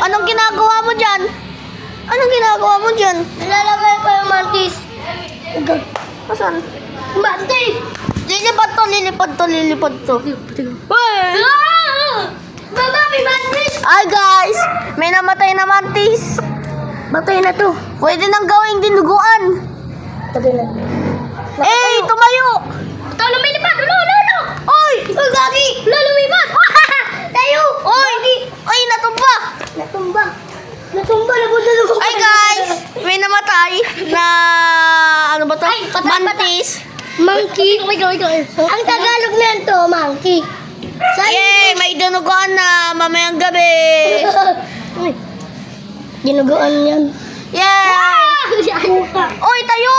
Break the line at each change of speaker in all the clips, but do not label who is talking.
Anong ginagawa mo dyan? Anong ginagawa mo dyan?
Nilalagay ko yung mantis.
Asan?
Mantis!
Lilipad to. Hey!
Mama, may mantis!
Ay guys, may namatay na mantis.
Batay na to.
Pwede nang gawing dinuguan.
Batay na.
Eh, tumayo.
Ito, lumilipad! Ulo!
Oy!
Uy, gagi! Ulo, lumipad! Tayo!
Oy! Ay, natumba.
Natumba, nabunda.
Ay guys, may namatay na ano ba to?
Ay, patay.
Mantis.
Monkey. Ang Tagalog na to, monkey.
Yay, may dinuguan na mamayang gabi.
Ginuguan yan.
Yay! Oy, tayo.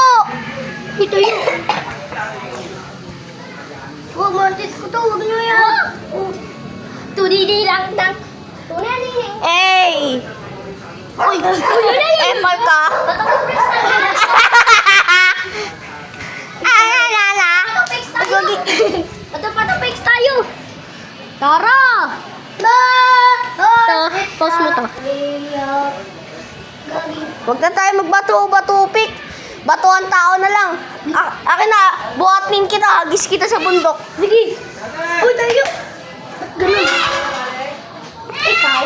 Ito yun. Huwag mantis ko to, huwag nyo yan. Tudidi lang. Tudidi.
Hey! Uy! Apple ka? Lala!
Patapix tayo. Tara! Pause mo to.
Huwag na tayo magbato-batupik. Bato ang tao na lang. Akin na, buhatin kita, hagis kita sa bundok.
Sige. Uy, tayo. Ganun. Ikaw?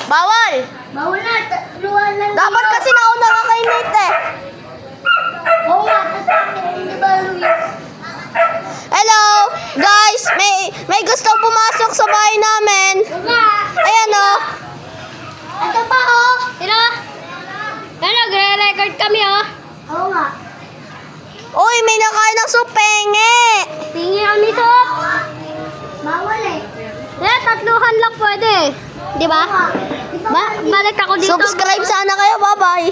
Bawal!
Bawal na. Luwan lang.
Dapat kasi nauna ka kay Nate eh.
Oo nga. Hindi ba, Luis?
Hello! Guys, may gustong pumasok sa bahay namin.
Nga.
Ayan o.
Ito pa, oh. Hello? Hello, gre-record kami, oh. Oo nga.
Uy, may nakain ng supenge.
Tingin kami to. Bawal eh. Tatluhan lang pwede. Di ba? Balik ako dito.
Subscribe sana kayo. Bye-bye.